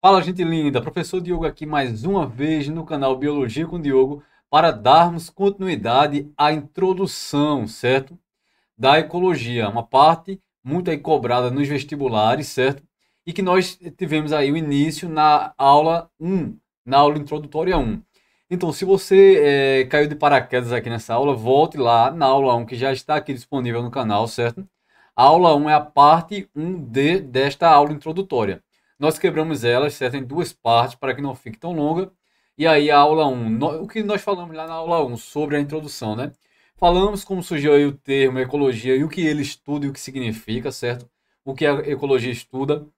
Fala, gente linda! Professor Diogo aqui mais uma vez no canal Biologia com Diogo para darmos continuidade à introdução, certo? Da ecologia, uma parte muito aí cobrada nos vestibulares, certo? E que nós tivemos aí o início na aula 1, na aula introdutória 1. Então, se você caiu de paraquedas aqui nessa aula, volte lá na aula 1, que já está aqui disponível no canal, certo? A aula 1 é a parte 1D desta aula introdutória. Nós quebramos elas, certo, em duas partes para que não fique tão longa. E aí a aula 1, o que nós falamos lá na aula 1 sobre a introdução, né? Falamos como surgiu aí o termo ecologia e o que ele estuda e o que significa, certo? O que a ecologia estuda.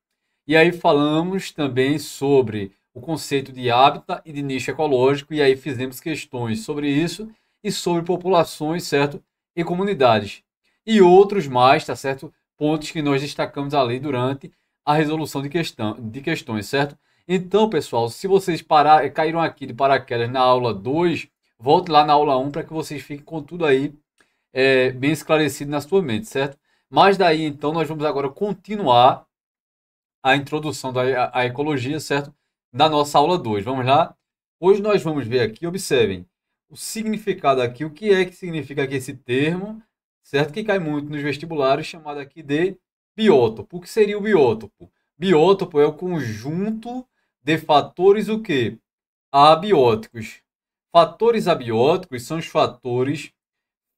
E aí falamos também sobre o conceito de hábitat e de nicho ecológico, e aí fizemos questões sobre isso e sobre populações, certo? E comunidades. E outros mais, tá certo? Pontos que nós destacamos ali durante a resolução de questões, certo? Então, pessoal, se vocês caíram aqui de paraquedas na aula 2, volte lá na aula 1 para que vocês fiquem com tudo aí bem esclarecido na sua mente, certo? Mas daí, então, nós vamos agora continuar a introdução à ecologia, certo? Da nossa aula 2. Vamos lá? Hoje nós vamos ver aqui, observem, o significado aqui, o que é que significa aqui esse termo, certo? Que cai muito nos vestibulares, chamado aqui de biótopo. O que seria o biótopo? Biótopo é o conjunto de fatores o quê? Abióticos. Fatores abióticos são os fatores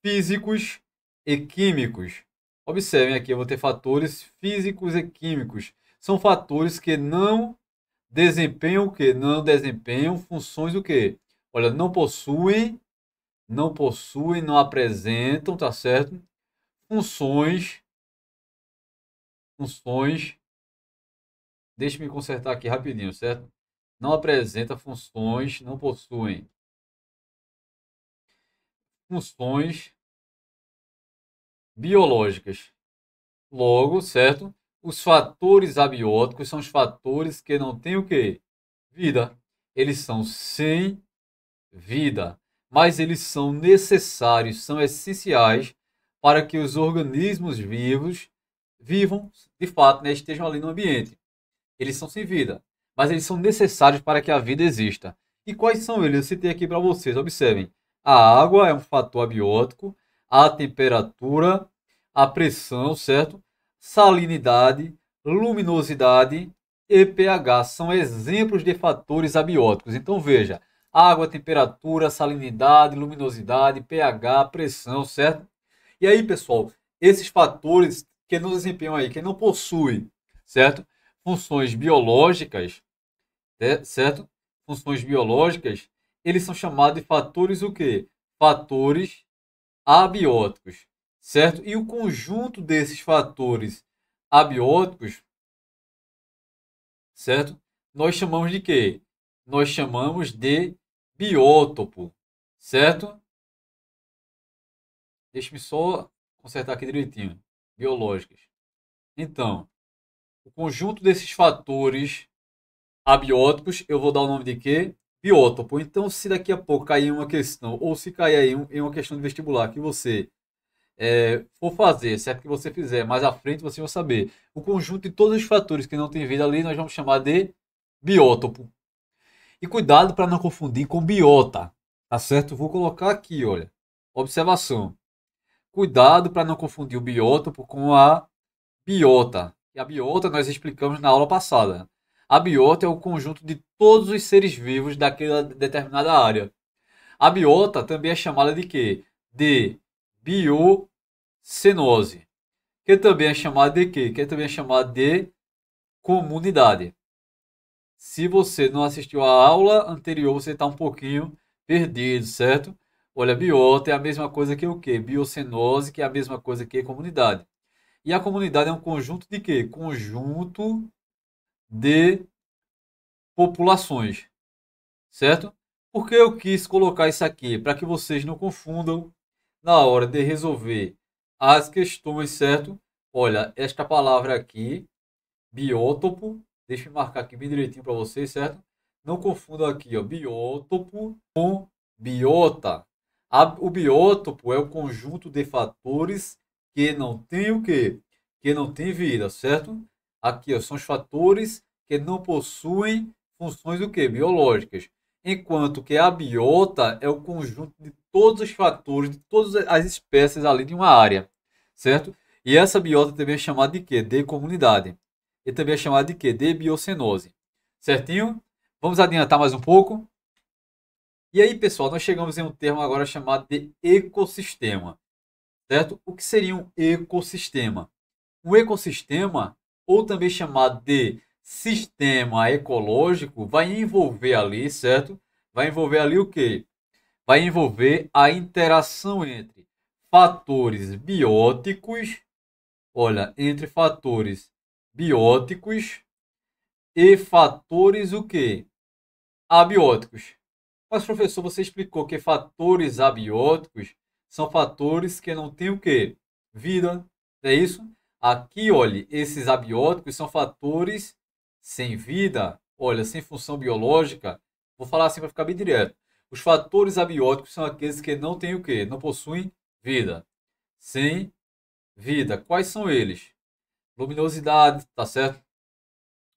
físicos e químicos. Observem aqui, eu vou ter fatores físicos e químicos. São fatores que não desempenham o quê? Não desempenham funções o quê? Olha, não apresentam, tá certo? Funções, funções, deixe-me consertar aqui rapidinho, certo? Não apresenta funções, não possuem funções biológicas. Logo, certo? Os fatores abióticos são os fatores que não têm o quê? Vida. Eles são sem vida, mas eles são necessários, são essenciais para que os organismos vivos vivam, de fato, né, estejam ali no ambiente. Eles são sem vida, mas eles são necessários para que a vida exista. E quais são eles? Eu citei aqui para vocês, observem. A água é um fator abiótico, a temperatura, a pressão, certo? Salinidade, luminosidade e pH são exemplos de fatores abióticos. Então veja, água, temperatura, salinidade, luminosidade, pH, pressão, certo? E aí, pessoal, esses fatores que não desempenham aí, que não possuem, certo? Funções biológicas, certo? Funções biológicas, eles são chamados de fatores o quê? Fatores abióticos, certo? E o conjunto desses fatores abióticos, certo? Nós chamamos de quê? Nós chamamos de biótopo, certo? Deixa-me só consertar aqui direitinho. Biológicas. Então, o conjunto desses fatores abióticos, eu vou dar o nome de quê? Biótopo. Então, se daqui a pouco cair uma questão, ou se cair aí em uma questão de vestibular que você for fazer, certo? Que você fizer mais à frente, você vai saber. O conjunto de todos os fatores que não tem vida ali, nós vamos chamar de biótopo. E cuidado para não confundir com biota, tá certo? Vou colocar aqui, olha. Observação. Cuidado para não confundir o biótopo com a biota. E a biota nós explicamos na aula passada. A biota é o conjunto de todos os seres vivos daquela determinada área. A biota também é chamada de quê? De biocenose. Que também é chamada de quê? Que também é chamada de comunidade. Se você não assistiu à aula anterior, você está um pouquinho perdido, certo? Olha, biota é a mesma coisa que o quê? Biocenose, que é a mesma coisa que comunidade. E a comunidade é um conjunto de quê? Conjunto de populações, certo? Por que eu quis colocar isso aqui? Para que vocês não confundam na hora de resolver as questões, certo? Olha, esta palavra aqui, biótopo, deixa eu marcar aqui bem direitinho para vocês, certo? Não confundam aqui, ó, biótopo com biota. O biótopo é o conjunto de fatores que não tem o quê? Que não tem vida, certo? Aqui, ó, são os fatores que não possuem funções o quê? Biológicas. Enquanto que a biota é o conjunto de todos os fatores, de todas as espécies ali de uma área, certo? E essa biota também é chamada de quê? De comunidade. E também é chamada de quê? De biocenose. Certinho? Vamos adiantar mais um pouco? E aí, pessoal, nós chegamos em um termo agora chamado de ecossistema, certo? O que seria um ecossistema? Um ecossistema, ou também chamado de sistema ecológico, vai envolver ali, certo? Vai envolver ali o quê? Vai envolver a interação entre fatores bióticos, olha, entre fatores bióticos e fatores o quê? Abióticos. Mas, professor, você explicou que fatores abióticos são fatores que não têm o quê? Vida, não é isso? Aqui, olhe, esses abióticos são fatores sem vida, olha, sem função biológica. Vou falar assim para ficar bem direto. Os fatores abióticos são aqueles que não têm o quê? Não possuem vida. Sem vida. Quais são eles? Luminosidade, tá certo?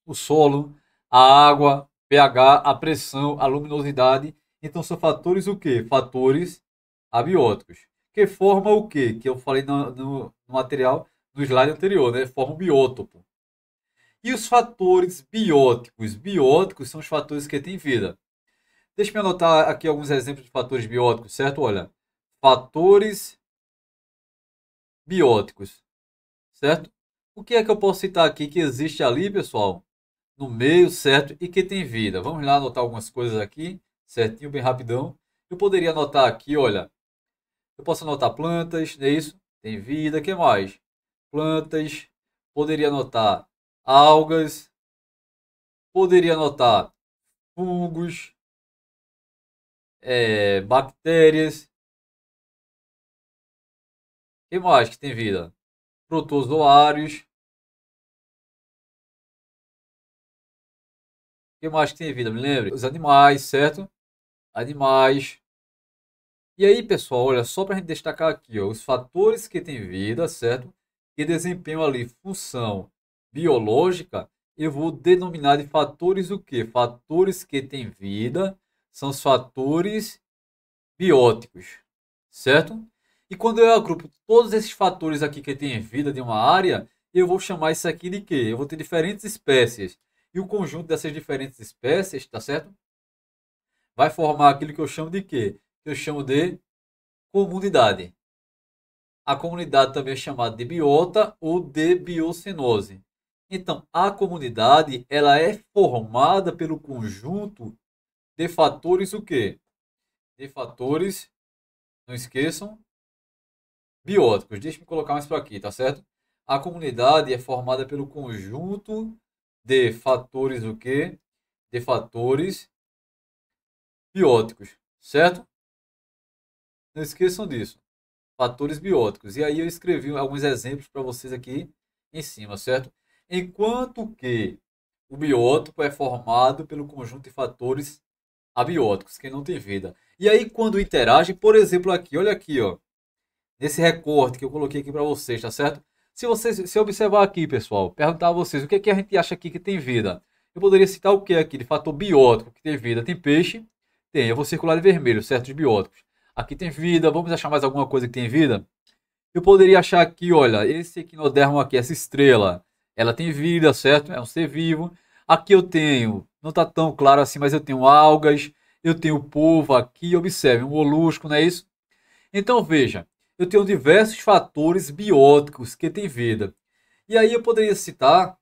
O solo, a água, pH, a pressão, a luminosidade. Então são fatores o quê? Fatores abióticos. Que formam o quê? Que eu falei no material, no slide anterior, né? Forma o biótopo. E os fatores bióticos? Bióticos são os fatores que têm vida. Deixa eu anotar aqui alguns exemplos de fatores bióticos, certo? Olha, fatores bióticos, certo? O que é que eu posso citar aqui que existe ali, pessoal? No meio, certo? E que tem vida. Vamos lá anotar algumas coisas aqui, certinho, bem rapidão. Eu poderia anotar aqui, olha, eu posso anotar plantas, não é isso? Tem vida, o que mais? Plantas, poderia anotar algas, poderia anotar fungos, bactérias, o que mais que tem vida? Protozoários, o que mais que tem vida? Me lembre? Os animais, certo? Animais. E aí, pessoal, olha, só para a gente destacar aqui, ó, os fatores que têm vida, certo? Que desempenham ali função biológica, eu vou denominar de fatores o quê? Fatores que têm vida são os fatores bióticos, certo? E quando eu agrupo todos esses fatores aqui que têm vida de uma área, eu vou chamar isso aqui de quê? Eu vou ter diferentes espécies. E o conjunto dessas diferentes espécies, tá certo? Vai formar aquilo que eu chamo de quê? Que eu chamo de comunidade. A comunidade também é chamada de biota ou de biocenose. Então, a comunidade ela é formada pelo conjunto de fatores o quê? De fatores, não esqueçam, bióticos. Deixa eu colocar mais para aqui, tá certo? A comunidade é formada pelo conjunto de fatores o quê? De fatores bióticos, certo? Não esqueçam disso. Fatores bióticos. E aí eu escrevi alguns exemplos para vocês aqui em cima, certo? Enquanto que o biótipo é formado pelo conjunto de fatores abióticos, que não tem vida. E aí quando interagem, por exemplo, aqui, olha aqui, ó, nesse recorte que eu coloquei aqui para vocês, tá certo? Se observar aqui, pessoal, perguntar a vocês o que é que a gente acha aqui que tem vida. Eu poderia citar o que aqui de fator biótico que tem vida? Tem peixe? Tem, eu vou circular de vermelho, certos bióticos. Aqui tem vida, vamos achar mais alguma coisa que tem vida? Eu poderia achar aqui, olha, esse equinodermo aqui, essa estrela, ela tem vida, certo? É um ser vivo. Aqui eu tenho, não está tão claro assim, mas eu tenho algas, eu tenho polvo aqui, observe, um molusco, não é isso? Então veja, eu tenho diversos fatores bióticos que têm vida. E aí eu poderia citar,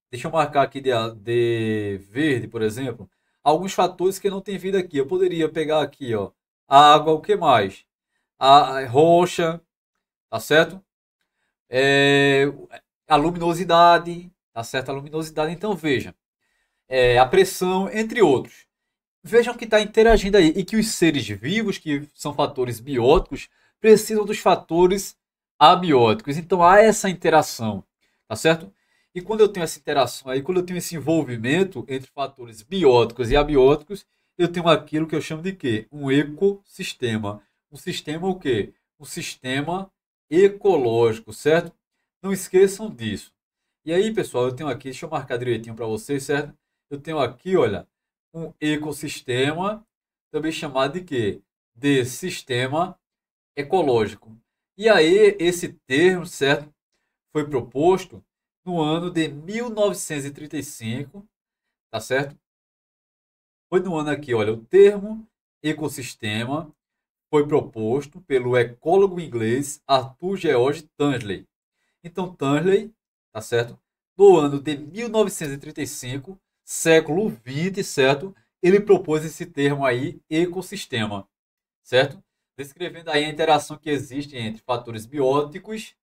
deixa eu marcar aqui de verde, por exemplo, alguns fatores que não têm vida aqui. Eu poderia pegar aqui, ó, água, o que mais? A rocha, tá certo? É, a luminosidade, tá certo? A luminosidade. Então veja, a pressão, entre outros. Vejam que está interagindo aí e que os seres vivos, que são fatores bióticos, precisam dos fatores abióticos. Então há essa interação, tá certo? E quando eu tenho essa interação aí, quando eu tenho esse envolvimento entre fatores bióticos e abióticos, eu tenho aquilo que eu chamo de quê? Um ecossistema. Um sistema o quê? Um sistema ecológico, certo? Não esqueçam disso. E aí, pessoal, eu tenho aqui, deixa eu marcar direitinho para vocês, certo? Eu tenho aqui, olha, um ecossistema, também chamado de quê? De sistema ecológico. E aí, esse termo, certo? Foi proposto no ano de 1935, tá certo? Foi no ano aqui, olha, o termo ecossistema foi proposto pelo ecólogo inglês Arthur George Tansley. Então, Tansley, tá certo? No ano de 1935, século XX, certo? Ele propôs esse termo aí, ecossistema, certo? Descrevendo aí a interação que existe entre fatores bióticos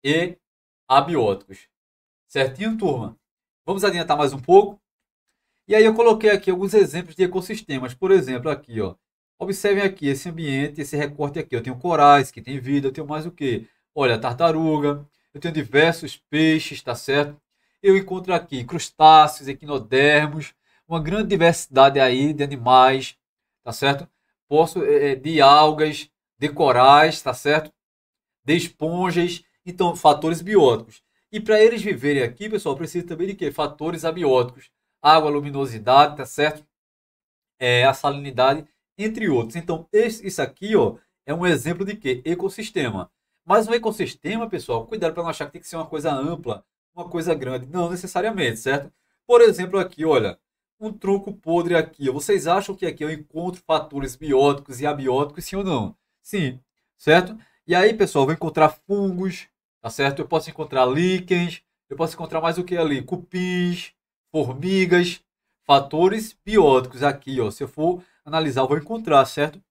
e abióticos. Certinho, turma? Vamos adiantar mais um pouco? E aí eu coloquei aqui alguns exemplos de ecossistemas. Por exemplo, aqui, ó. Observem aqui esse ambiente, esse recorte aqui. Eu tenho corais que têm vida, eu tenho mais o quê? Olha, tartaruga, eu tenho diversos peixes, tá certo? Eu encontro aqui crustáceos, equinodermos, uma grande diversidade aí de animais, tá certo? Posso de algas, de corais, tá certo? De esponjas, então fatores bióticos. E para eles viverem aqui, pessoal, precisa também de quê? Fatores abióticos. Água, luminosidade, tá certo? A salinidade, entre outros. Então, isso aqui, ó, é um exemplo de quê? Ecossistema. Mas um ecossistema, pessoal, cuidado para não achar que tem que ser uma coisa ampla, uma coisa grande. Não necessariamente, certo? Por exemplo, aqui, olha, um tronco podre aqui. Vocês acham que aqui eu encontro fatores bióticos e abióticos, sim ou não? Sim, certo? E aí, pessoal, eu vou encontrar fungos, tá certo? Eu posso encontrar líquens, eu posso encontrar mais o que ali? Cupins, formigas, fatores bióticos aqui, ó. Se eu for analisar, eu vou encontrar, certo?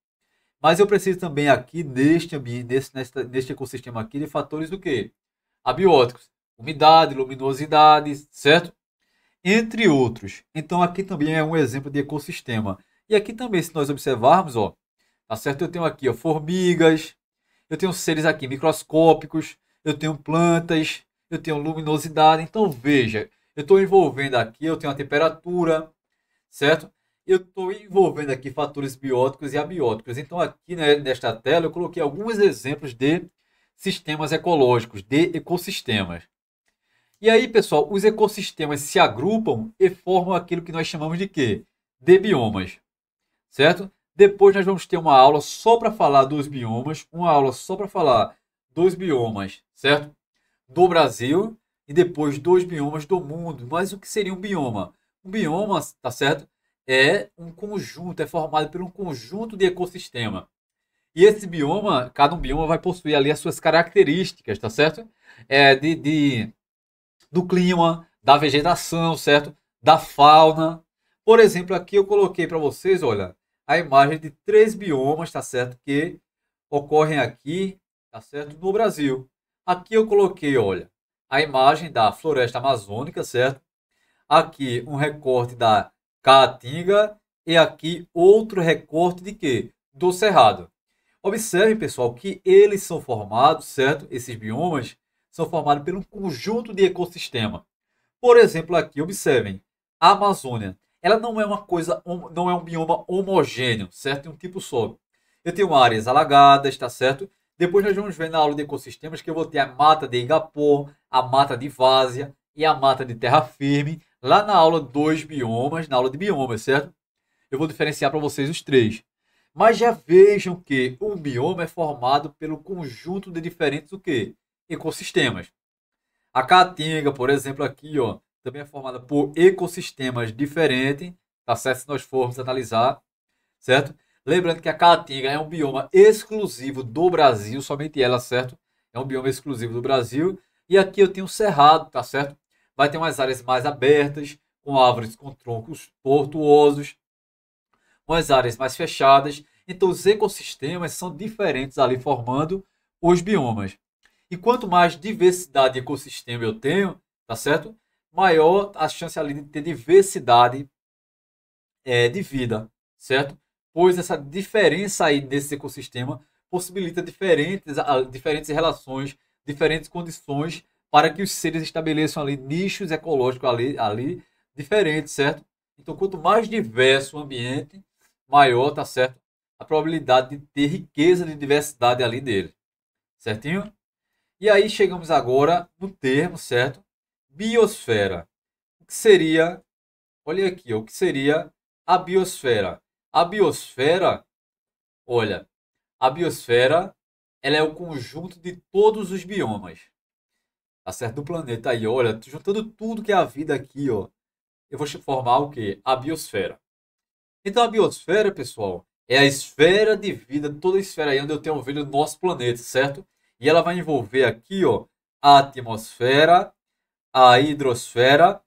Mas eu preciso também aqui neste ambiente, neste ecossistema aqui, de fatores do quê? Abióticos. Umidade, luminosidade, certo? Entre outros. Então aqui também é um exemplo de ecossistema. E aqui também, se nós observarmos, ó, tá certo? Eu tenho aqui, ó, formigas, eu tenho seres aqui microscópicos, eu tenho plantas, eu tenho luminosidade. Então veja, eu estou envolvendo aqui, eu tenho a temperatura, certo? Eu estou envolvendo aqui fatores bióticos e abióticos. Então aqui, né, nesta tela eu coloquei alguns exemplos de sistemas ecológicos, de ecossistemas. E aí, pessoal, os ecossistemas se agrupam e formam aquilo que nós chamamos de quê? De biomas, certo? Depois nós vamos ter uma aula só para falar dos biomas, uma aula só para falar dos biomas, certo? Do Brasil e depois dos biomas do mundo. Mas o que seria um bioma? Um bioma, tá certo? É um conjunto, é formado por um conjunto de ecossistema. E esse bioma, cada um bioma vai possuir ali as suas características, tá certo? Do clima, da vegetação, certo? Da fauna. Por exemplo, aqui eu coloquei para vocês, olha, a imagem de três biomas, tá certo? Que ocorrem aqui, tá certo? No Brasil. Aqui eu coloquei, olha, a imagem da floresta amazônica, certo? Aqui um recorte da caatinga e aqui outro recorte de quê? Do cerrado. Observe, pessoal, que eles são formados, certo? Esses biomas são formados por um conjunto de ecossistema. Por exemplo, aqui, observem, a Amazônia, ela não é uma coisa, não é um bioma homogêneo, certo? De um tipo só. Eu tenho áreas alagadas, tá certo? Depois nós vamos ver na aula de ecossistemas que eu vou ter a mata de Igapó, a mata de várzea e a mata de terra firme, lá na aula dos biomas, na aula de biomas, certo? Eu vou diferenciar para vocês os três. Mas já vejam que o bioma é formado pelo conjunto de diferentes o quê? Ecossistemas. A caatinga, por exemplo, aqui, ó, também é formada por ecossistemas diferentes, tá certo? Se nós formos analisar, certo? Lembrando que a caatinga é um bioma exclusivo do Brasil, somente ela, certo? É um bioma exclusivo do Brasil. E aqui eu tenho o cerrado, tá certo? Vai ter umas áreas mais abertas, com árvores com troncos tortuosos, umas áreas mais fechadas. Então os ecossistemas são diferentes ali formando os biomas. E quanto mais diversidade de ecossistema eu tenho, tá certo? Maior a chance ali de ter diversidade de vida, certo? Pois essa diferença aí desse ecossistema possibilita diferentes relações, diferentes condições para que os seres estabeleçam ali nichos ecológicos ali diferentes, certo? Então, quanto mais diverso o ambiente, maior, tá certo? A probabilidade de ter riqueza de diversidade ali dele, certinho? E aí chegamos agora no termo, certo? biosfera. O que seria, olha aqui, ó, o que seria a biosfera? A biosfera, olha, a biosfera, ela é o conjunto de todos os biomas, tá certo? Do planeta aí, olha, juntando tudo que é a vida aqui, ó, eu vou formar o quê? A biosfera. Então a biosfera, pessoal, é a esfera de vida, toda a esfera aí onde eu tenho vida do nosso planeta, certo? E ela vai envolver aqui, ó, a atmosfera, a hidrosfera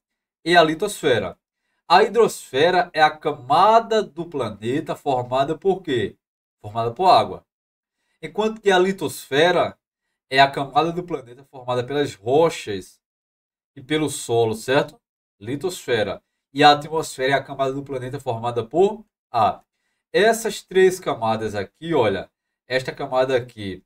e a litosfera. A hidrosfera é a camada do planeta formada por quê? Formada por água. Enquanto que a litosfera é a camada do planeta formada pelas rochas e pelo solo, certo? Litosfera. E a atmosfera é a camada do planeta formada por ar. Essas três camadas aqui, olha, esta camada aqui,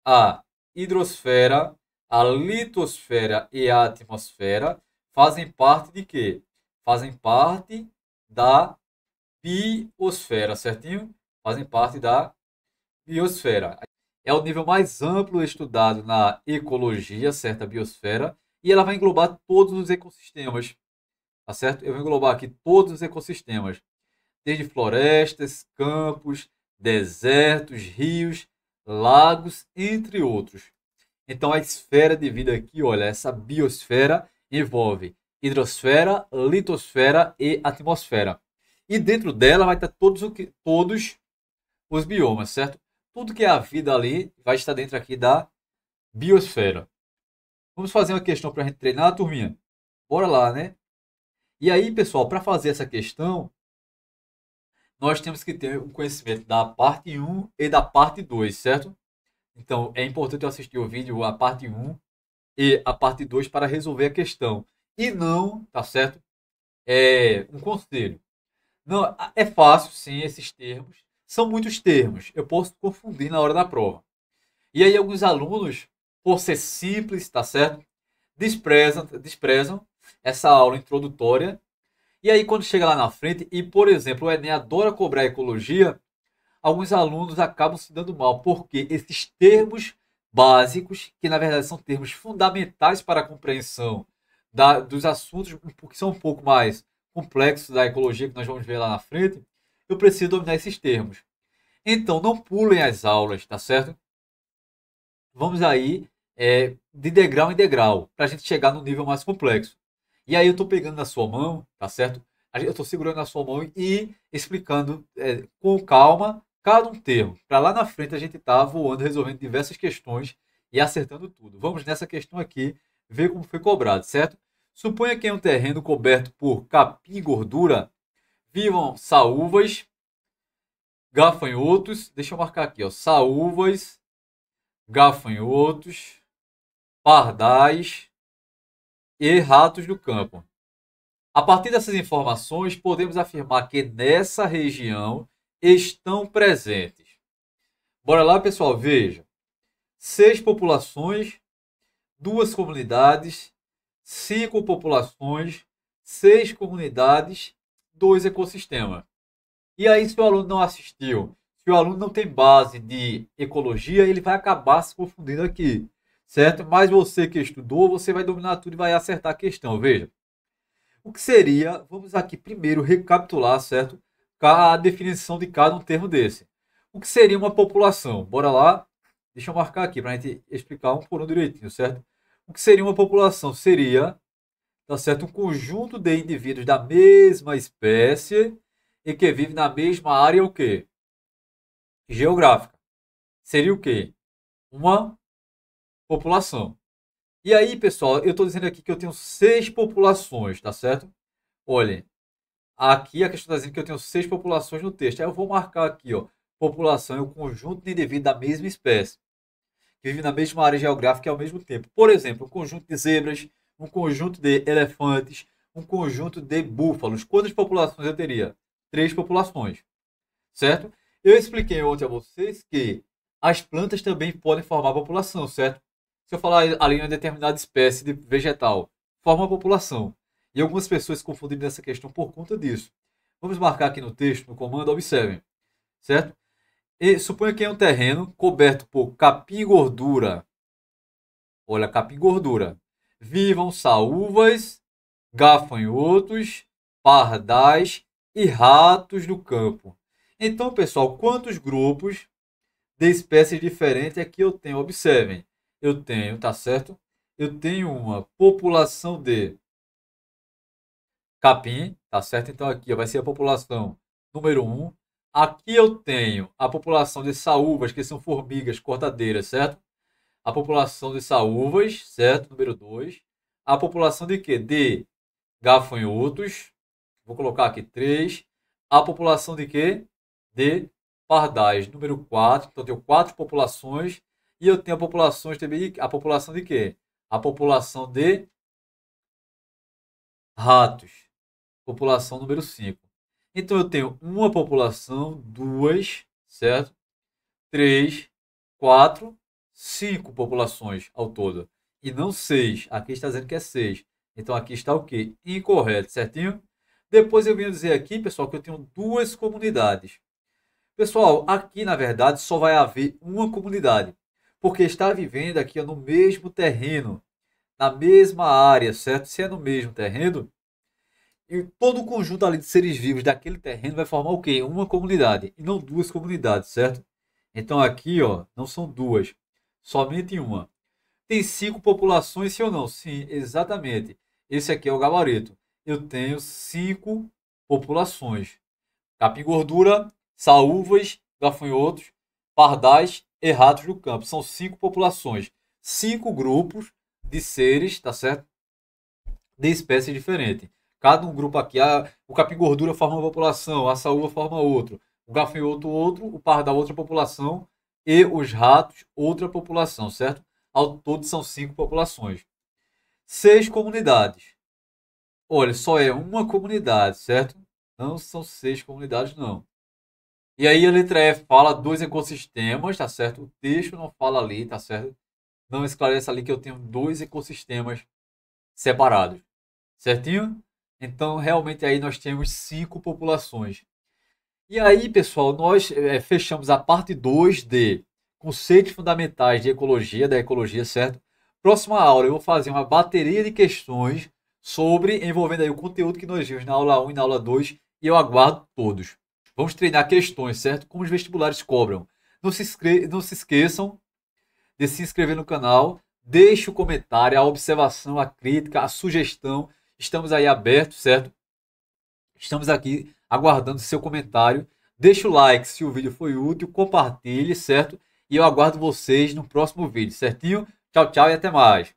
a hidrosfera, a litosfera e a atmosfera, fazem parte de quê? Fazem parte da biosfera, certinho? Fazem parte da biosfera. É o nível mais amplo estudado na ecologia, certa biosfera, e ela vai englobar todos os ecossistemas, tá certo? Eu vou englobar aqui todos os ecossistemas, desde florestas, campos, desertos, rios, lagos, entre outros. Então a esfera de vida aqui, olha, essa biosfera envolve hidrosfera, litosfera e atmosfera. E dentro dela vai estar todos os biomas, certo? Tudo que é a vida ali vai estar dentro aqui da biosfera. Vamos fazer uma questão para a gente treinar, turminha? Bora lá, né? E aí, pessoal, para fazer essa questão, nós temos que ter um conhecimento da parte um e da parte 2, certo? Então, é importante eu assistir o vídeo, a parte um e a parte 2 para resolver a questão. E não, tá certo? É um conselho. Não, é fácil, sim, esses termos. São muitos termos. Eu posso confundir na hora da prova. E aí alguns alunos, por ser simples, tá certo? Desprezam essa aula introdutória. E aí quando chega lá na frente, e por exemplo, o Enem adora cobrar ecologia, alguns alunos acabam se dando mal, porque esses termos básicos, que na verdade são termos fundamentais para a compreensão dos assuntos, porque são um pouco mais complexos da ecologia, que nós vamos ver lá na frente, eu preciso dominar esses termos. Então, não pulem as aulas, tá certo? Vamos aí de degrau em degrau, para a gente chegar no nível mais complexo. E aí eu estou pegando na sua mão, tá certo? Eu estou segurando na sua mão e explicando com calma cada um termo. Para lá na frente a gente estar voando, resolvendo diversas questões e acertando tudo. Vamos nessa questão aqui, ver como foi cobrado, certo? Suponha que em um terreno coberto por capim e gordura vivam saúvas, gafanhotos, deixa eu marcar aqui, ó, saúvas, gafanhotos, pardais e ratos do campo. A partir dessas informações, podemos afirmar que nessa região estão presentes. Bora lá, pessoal, veja. 6 populações, 2 comunidades, 5 populações, 6 comunidades, 2 ecossistemas. E aí, se o aluno não assistiu, se o aluno não tem base de ecologia, ele vai acabar se confundindo aqui, certo? Mas você que estudou, você vai dominar tudo e vai acertar a questão. Veja, o que seria, vamos aqui primeiro recapitular, certo? A definição de cada um termo desse. O que seria uma população? Bora lá, deixa eu marcar aqui para a gente explicar um por um direitinho, certo? O que seria uma população? Seria, tá certo, um conjunto de indivíduos da mesma espécie e que vive na mesma área o quê? Geográfica. Seria o quê? Uma população. E aí, pessoal, eu estou dizendo aqui que eu tenho 6 populações, tá certo? Olhem, aqui a questão está dizendo que eu tenho 6 populações no texto. Aí eu vou marcar aqui, ó, população é o conjunto de indivíduos da mesma espécie, que vive na mesma área geográfica ao mesmo tempo. Por exemplo, um conjunto de zebras, um conjunto de elefantes, um conjunto de búfalos. Quantas populações eu teria? 3 populações, certo? Eu expliquei ontem a vocês que as plantas também podem formar população, certo? Se eu falar ali em uma determinada espécie de vegetal, forma uma população. E algumas pessoas se confundem nessa questão por conta disso. Vamos marcar aqui no texto, no comando, observem, certo? E suponha que é um terreno coberto por capim e gordura. Olha, capim e gordura. vivam saúvas, gafanhotos, pardais e ratos do campo. Então, pessoal, quantos grupos de espécies diferentes aqui eu tenho? Observem. Eu tenho, tá certo? Eu tenho uma população de capim, tá certo? Então aqui ó, vai ser a população número um. Aqui eu tenho a população de saúvas, que são formigas cortadeiras, certo? A população de saúvas, certo? Número 2. A população de quê? De gafanhotos. Vou colocar aqui 3. A população de quê? De pardais, número 4. Então eu tenho 4 populações. E eu tenho a população também, a população de quê? A população de ratos. População número 5. Então eu tenho uma população, duas, certo? 3, 4, 5 populações ao todo. E não 6. Aqui está dizendo que é 6. Então aqui está o quê? Incorreto, certinho? Depois eu venho dizer aqui, pessoal, que eu tenho duas comunidades. Pessoal, aqui na verdade só vai haver uma comunidade. Porque está vivendo aqui ó, no mesmo terreno, na mesma área, certo? Se é no mesmo terreno, e todo o conjunto ali de seres vivos daquele terreno vai formar o quê? Uma comunidade, e não duas comunidades, certo? Então aqui, ó, não são duas, somente uma. Tem 5 populações, sim ou não? Sim, exatamente. Esse aqui é o gabarito. Eu tenho 5 populações. Capim-gordura, saúvas, gafanhotos, pardais e ratos do campo. São 5 populações. 5 grupos de seres, tá certo? De espécies diferentes. Cada um grupo aqui, o capim-gordura forma uma população, a saúva forma outro, o gafanhoto outro, o pardal outra população e os ratos outra população, certo? Ao todo são 5 populações. 6 comunidades. Olha, só é uma comunidade, certo? Não são 6 comunidades, não. E aí a letra F fala 2 ecossistemas, tá certo? O texto não fala ali, tá certo? Não esclarece ali que eu tenho 2 ecossistemas separados. Certinho? Então, realmente aí nós temos 5 populações. E aí, pessoal, nós fechamos a parte 2 de conceitos fundamentais de ecologia, da ecologia, certo? Próxima aula eu vou fazer uma bateria de questões sobre, envolvendo aí o conteúdo que nós vimos na aula 1 e na aula 2, e eu aguardo todos. Vamos treinar questões, certo? Como os vestibulares cobram. Não se esqueçam de se inscrever no canal, deixe o comentário, a observação, a crítica, a sugestão. Estamos aí abertos, certo? Estamos aqui aguardando seu comentário. Deixe o like se o vídeo foi útil, compartilhe, certo? E eu aguardo vocês no próximo vídeo, certinho? Tchau, tchau e até mais.